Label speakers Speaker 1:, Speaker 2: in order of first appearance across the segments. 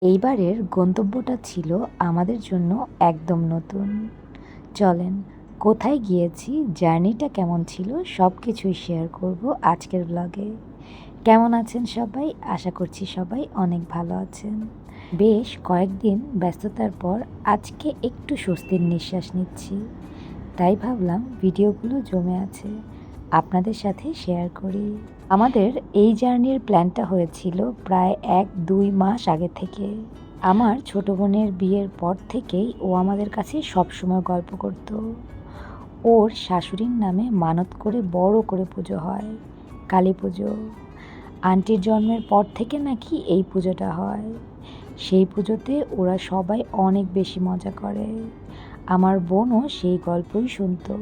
Speaker 1: এইবারের গন্তব্যটা ছিল আমাদের জন্য একদম নতুন। চলেন, কোথায় গিয়েছি, জার্নিটা কেমন ছিল সব কিছুই শেয়ার করব আজকের ব্লগে। কেমন আছেন সবাই? আশা করছি সবাই অনেক ভালো আছেন। বেশ কয়েকদিন ব্যস্ততার পর আজকে একটু স্বস্তির নিঃশ্বাস নিচ্ছি। তাই ভাবলাম ভিডিওগুলো জমে আছে, আপনাদের সাথে শেয়ার করি। আমাদের এই জার্নির প্ল্যানটা হয়েছিল প্রায় 1-2 মাস আগে থেকে। আমার ছোট বোনের বিয়ের পর থেকেই ও আমাদের কাছে সবসময় গল্প করত। ওর শাশুড়ির নামে মানত করে বড় করে পুজো হয়, কালী পুজো। আন্টির জন্মের পর থেকে নাকি এই পুজোটা হয়। সেই পুজোতে ওরা সবাই অনেক বেশি মজা করে। আমার বোনও সেই গল্পই শুনতো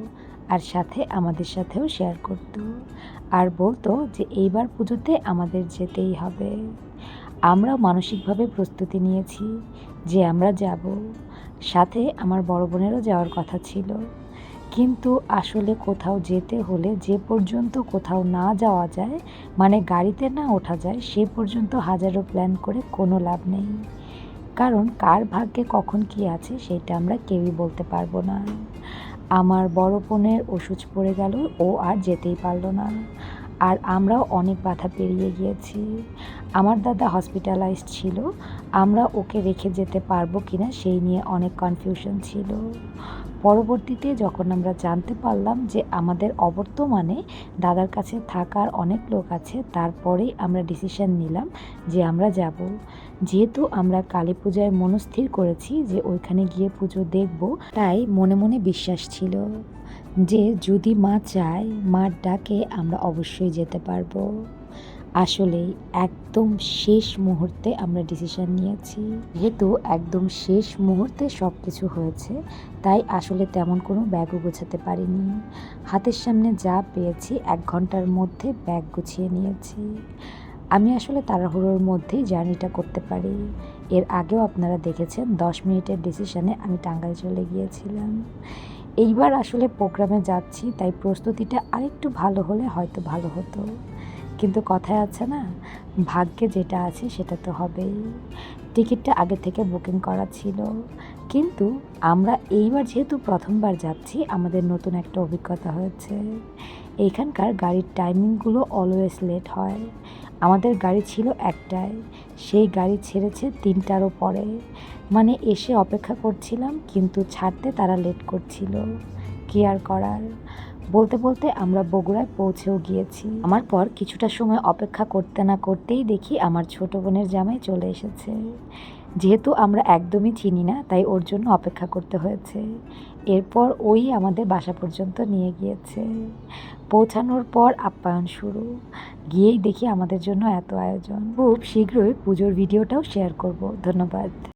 Speaker 1: আর সাথে আমাদের সাথেও শেয়ার করতো আর বলতো যে এইবার পুজোতে আমাদের যেতেই হবে। আমরাও মানসিকভাবে প্রস্তুতি নিয়েছি যে আমরা যাব। সাথে আমার বড় বোনেরও যাওয়ার কথা ছিল, কিন্তু আসলে কোথাও যেতে হলে যে পর্যন্ত কোথাও না যাওয়া যায়, মানে গাড়িতে না ওঠা যায়, সে পর্যন্ত হাজারো প্ল্যান করে কোনো লাভ নেই। কারণ কার ভাগ্যে কখন কি আছে সেটা আমরা কেউই বলতে পারবো না। আমার বড় বোনের অসুচ পড়ে গেল, ও আর যেতেই পারলো না। আর আমরাও অনেক বাধা পেরিয়ে গিয়েছি। আমার দাদা হসপিটালাইজড ছিল, আমরা ওকে রেখে যেতে পারবো কিনা সেই নিয়ে অনেক কনফিউশন ছিল। পরবর্তীতে যখন আমরা জানতে পারলাম যে আমাদের অবর্তমানে দাদার কাছে থাকার অনেক লোক আছে, তারপরেই আমরা ডিসিশন নিলাম যে আমরা যাব। যেহেতু আমরা কালী পূজায় মনস্থির করেছি যে ওইখানে গিয়ে পুজো দেখব, তাই মনে মনে বিশ্বাস ছিল যে যদি মা চায়, মার ডাকে আমরা অবশ্যই যেতে পারবো। আসলেই একদম শেষ মুহূর্তে আমরা ডিসিশন নিয়েছি। যেহেতু একদম শেষ মুহূর্তে সব কিছু হয়েছে, তাই আসলে তেমন কোনো ব্যাগও গোছাতে পারিনি। হাতের সামনে যা পেয়েছি 1 ঘন্টার মধ্যে ব্যাগ গুছিয়ে নিয়েছি। আমি আসলে তাড়াহুড়োর মধ্যেই জার্নিটা করতে পারি। এর আগেও আপনারা দেখেছেন 10 মিনিটের ডিসিশনে আমি টাঙ্গাইল চলে গিয়েছিলাম। এইবার আসলে প্রোগ্রামে যাচ্ছি, তাই প্রস্তুতিটা আরেকটু ভালো হলে হয়তো ভালো হতো। কিন্তু কথায় আছে না, ভাগ্যে যেটা আছে সেটা তো হবেই। টিকিটটা আগে থেকে বুকিং করা ছিল, কিন্তু আমরা এইবার যেহেতু প্রথমবার যাচ্ছি, আমাদের নতুন একটা অভিজ্ঞতা হয়েছে। এইখানকার গাড়ির টাইমিংগুলো অলওয়েজ লেট হয়। আমাদের গাড়ি ছিল 1টায়, সেই গাড়ি ছেড়েছে 3টারও পরে। মানে এসে অপেক্ষা করছিলাম, কিন্তু ছাড়তে তারা লেট করছিল। কি আর করার। বলতে বলতে আমরা বগুড়ায় পৌঁছেও গিয়েছি। আমার পর কিছুটা সময় অপেক্ষা করতে না করতেই দেখি আমার ছোট বোনের জামাই চলে এসেছে। যেহেতু আমরা একদমই চিনি না, তাই ওর জন্য অপেক্ষা করতে হয়েছে। এরপর ওই আমাদের বাসা পর্যন্ত নিয়ে গিয়েছে। পৌঁছানোর পর আপ্যায়ন শুরু। গিয়েই দেখি আমাদের জন্য এত আয়োজন। খুব শীঘ্রই পুজোর ভিডিওটাও শেয়ার করব। ধন্যবাদ।